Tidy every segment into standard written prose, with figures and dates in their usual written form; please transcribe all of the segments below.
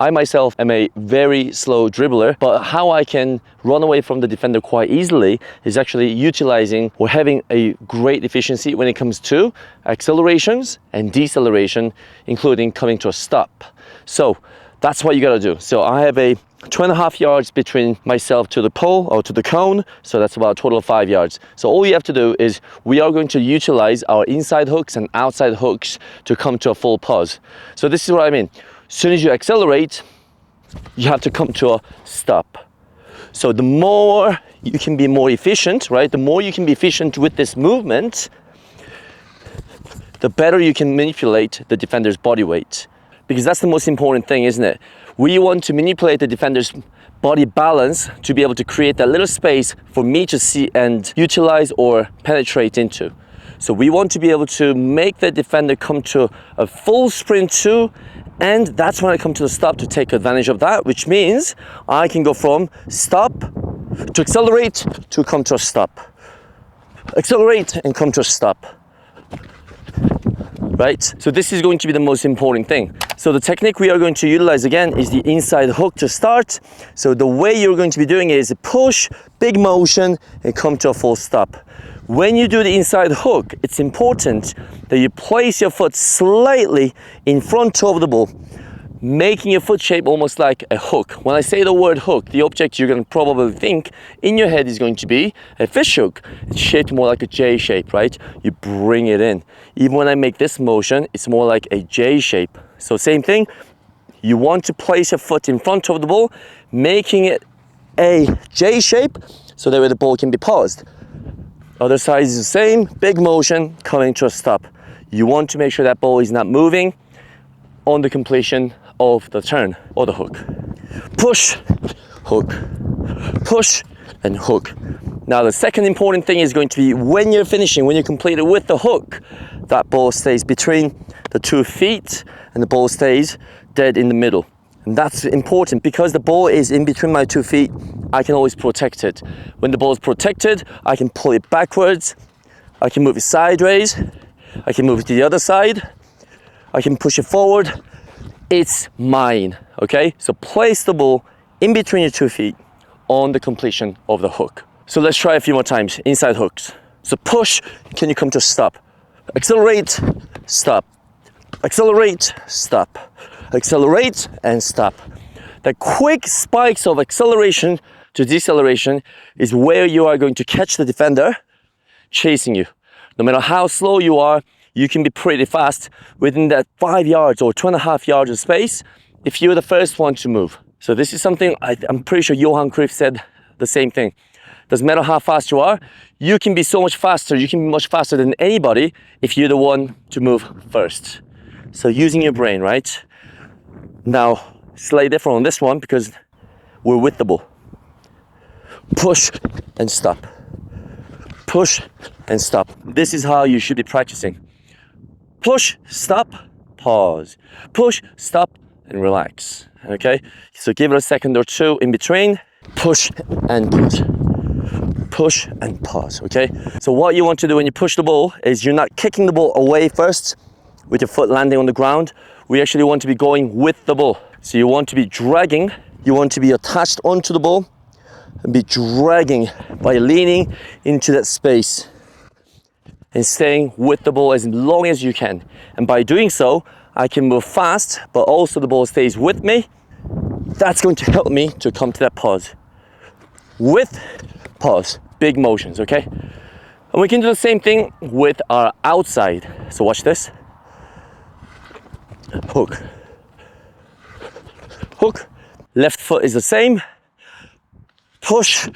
I myself am a very slow dribbler, but how I can run away from the defender quite easily is actually utilizing or having a great efficiency when it comes to accelerations and deceleration, including coming to a stop. So that's what you gotta do. So I have a 2.5 yards between myself to the pole or to the cone, so that's about a total of 5 yards. So all you have to do is we are going to utilize our inside hooks and outside hooks to come to a full pause. So this is what I mean. As soon as you accelerate, you have to come to a stop. So the more you can be more efficient, right? The more you can be efficient with this movement, the better you can manipulate the defender's body weight. Because that's the most important thing, isn't it? We want to manipulate the defender's body balance to be able to create that little space for me to see and utilize or penetrate into. So we want to be able to make the defender come to a full sprint too, and that's when I come to the stop to take advantage of that, which means I can go from stop to accelerate to come to a stop. Accelerate and come to a stop. Right? So this is going to be the most important thing. So the technique we are going to utilize again is the inside hook to start. So the way you're going to be doing it is push, big motion, and come to a full stop. When you do the inside hook, it's important that you place your foot slightly in front of the ball, making your foot shape almost like a hook. When I say the word hook, the object you're going to probably think in your head is going to be a fish hook. It's shaped more like a J shape, right? You bring it in. Even when I make this motion, it's more like a J shape. So same thing, you want to place your foot in front of the ball, making it a J shape, so that way the ball can be paused. Other side is the same, big motion, coming to a stop. You want to make sure that ball is not moving on the completion of the turn or the hook. Push, hook, push, and hook. Now the second important thing is going to be when you're finishing, when you complete it with the hook, that ball stays between the 2 feet and the ball stays dead in the middle. And that's important because the ball is in between my 2 feet. I can always protect it. When the ball is protected, I can pull it backwards, I can move it sideways, I can move it to the other side, I can push it forward. It's mine, okay? So place the ball in between your 2 feet on the completion of the hook. So let's try a few more times, inside hooks. So push, can you come to a stop? Accelerate, stop. Accelerate, stop. Accelerate and stop. The quick spikes of acceleration to deceleration is where you are going to catch the defender chasing you. No matter how slow you are, you can be pretty fast within that 5 yards or 2.5 yards of space if you're the first one to move. So this is something I'm pretty sure Johan Cruyff said the same thing. Doesn't matter how fast you are, you can be so much faster, you can be much faster than anybody if you're the one to move first. So using your brain, right? Now, slightly different on this one because we're with the ball. Push and stop. Push and stop. This is how you should be practicing. Push, stop, pause. Push, stop, and relax. Okay? So give it a second or two in between. Push and pause. Push and pause. Okay? So what you want to do when you push the ball is you're not kicking the ball away first with your foot landing on the ground. We actually want to be going with the ball. So you want to be dragging, you want to be attached onto the ball and be dragging by leaning into that space and staying with the ball as long as you can. And by doing so, I can move fast, but also the ball stays with me. That's going to help me to come to that pause. With pause, big motions, okay? And we can do the same thing with our outside. So watch this. Hook. Hook. Left foot is the same. Push.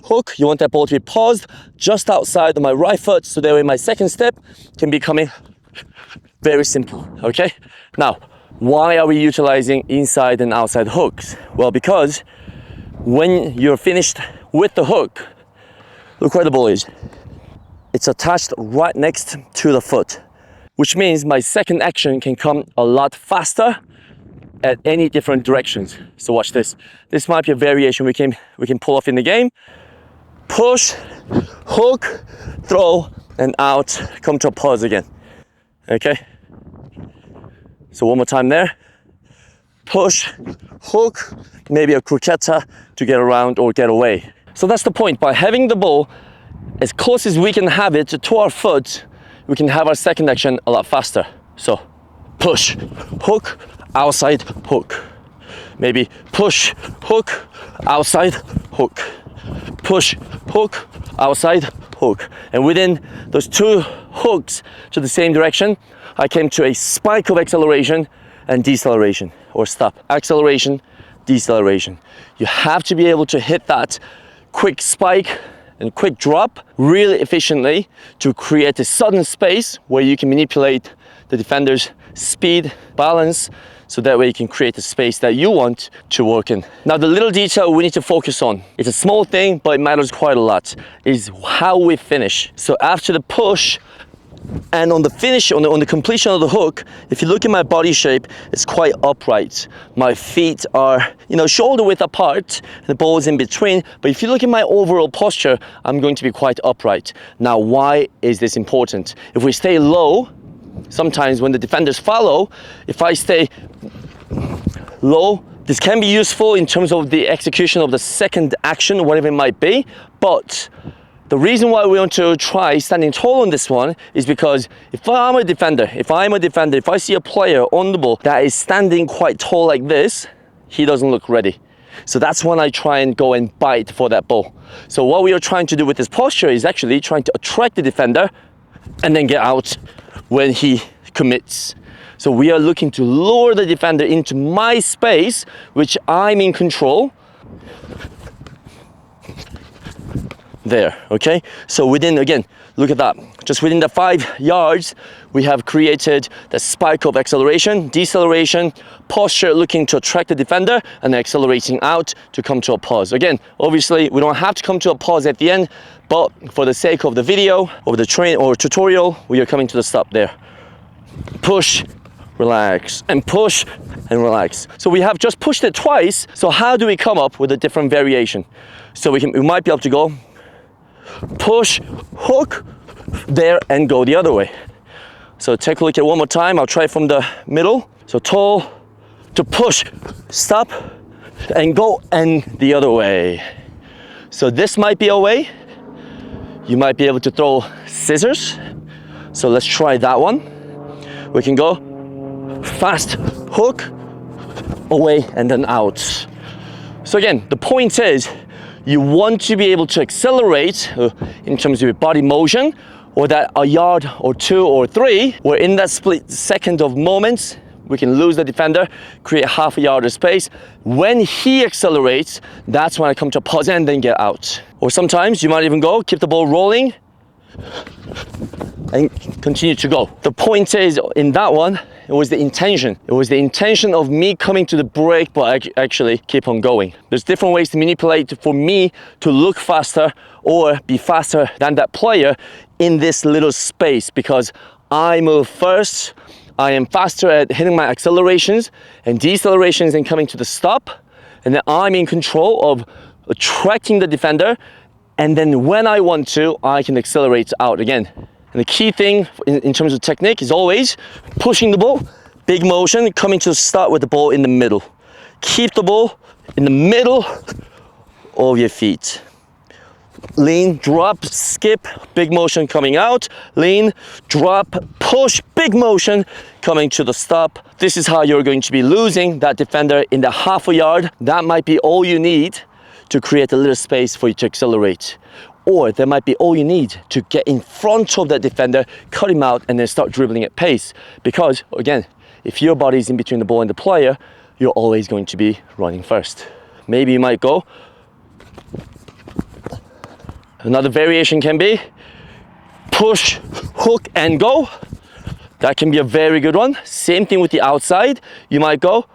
Hook. You want that ball to be paused just outside of my right foot, so that way my second step can be coming very simple, okay? Now, why are we utilizing inside and outside hooks? Well, because when you're finished with the hook, look where the ball is. It's attached right next to the foot, which means my second action can come a lot faster at any different directions. So watch this. This might be a variation we can pull off in the game. Push, hook, throw, and out, come to a pause again. Okay? So one more time there. push, hook, maybe a croqueta to get around or get away. So that's the point. By having the ball as close as we can have it to our foot, we can have our second action a lot faster. So push, hook, outside, hook. Maybe push, hook, outside, hook. Push, hook, outside, hook. And within those two hooks to the same direction, I came to a spike of acceleration and deceleration, or stop. Acceleration, deceleration. You have to be able to hit that quick spike and quick drop really efficiently to create a sudden space where you can manipulate the defender's speed, balance, so that way you can create the space that you want to work in. Now the little detail we need to focus on, it's a small thing but it matters quite a lot, is how we finish. So after the push and on the finish, on the completion of the hook, if you look at my body shape, it's quite upright. My feet are, shoulder width apart, the ball is in between, but if you look at my overall posture, I'm going to be quite upright. Now why is this important? If we stay low, sometimes when the defenders follow, if I stay low, this can be useful in terms of the execution of the second action, whatever it might be. But the reason why we want to try standing tall on this one is because if I'm a defender, if I see a player on the ball that is standing quite tall like this, he doesn't look ready. So that's when I try and go and bite for that ball. So what we are trying to do with this posture is actually trying to attract the defender and then get out when he commits. So we are looking to lure the defender into my space, which I'm in control. There, okay? So within, again, look at that. Just within the 5 yards, we have created the spike of acceleration, deceleration, posture looking to attract the defender, and accelerating out to come to a pause. Again, obviously, we don't have to come to a pause at the end, but for the sake of the video, or the train or tutorial, we are coming to the stop there. Push, relax, and push, and relax. So we have just pushed it twice, so how do we come up with a different variation? So we might be able to go push, hook, there, and go the other way. So take a look at it one more time. I'll try from the middle. So tall to push, stop, and go, and the other way. So this might be a way. You might be able to throw scissors. So let's try that one. We can go fast, hook, away, and then out. So again, the point is, you want to be able to accelerate in terms of your body motion, or that a yard or 2 or 3, where in that split second of moments, we can lose the defender, create half a yard of space. When he accelerates, that's when I come to a pause and then get out. Or sometimes you might even go, keep the ball rolling, and continue to go. The point is, in that one, it was the intention. It was the intention of me coming to the break, but actually keep on going. There's different ways to manipulate for me to look faster or be faster than that player in this little space, because I move first. I am faster at hitting my accelerations and decelerations and coming to the stop. And then I'm in control of attracting the defender. And then when I want to, I can accelerate out again. And the key thing in terms of technique is always pushing the ball, big motion, coming to the start with the ball in the middle. Keep the ball in the middle of your feet. Lean, drop, skip, big motion coming out. Lean, drop, push, big motion coming to the stop. This is how you're going to be losing that defender in the half a yard. That might be all you need to create a little space for you to accelerate. Or that might be all you need to get in front of that defender, cut him out, and then start dribbling at pace. Because, again, if your body is in between the ball and the player, you're always going to be running first. Maybe you might go. Another variation can be push, hook, and go. That can be a very good one. Same thing with the outside. You might go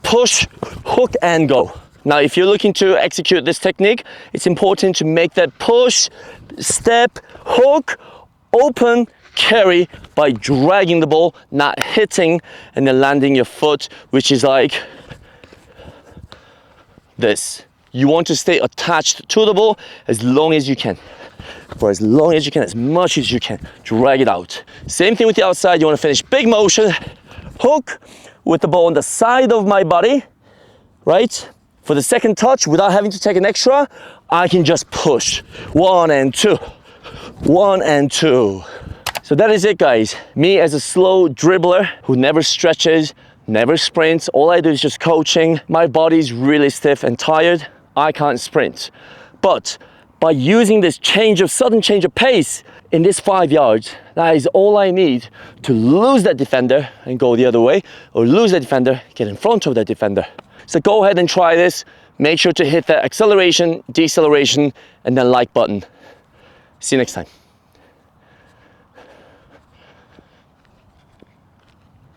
push, hook, and go. Now, if you're looking to execute this technique, it's important to make that push, step, hook, open, carry by dragging the ball, not hitting and then landing your foot, which is like this. You want to stay attached to the ball as long as you can. For as long as you can, as much as you can. Drag it out. Same thing with the outside. You want to finish big motion, hook, with the ball on the side of my body, right? For the second touch, without having to take an extra, I can just push. 1 and 2, 1 and 2. So that is it, guys. Me as a slow dribbler who never stretches, never sprints. All I do is just coaching. My body's really stiff and tired. I can't sprint. But by using this sudden change of pace in this 5 yards, that is all I need to lose that defender and go the other way, or lose that defender, get in front of that defender. So go ahead and try this. Make sure to hit that acceleration, deceleration, and then like button. See you next time.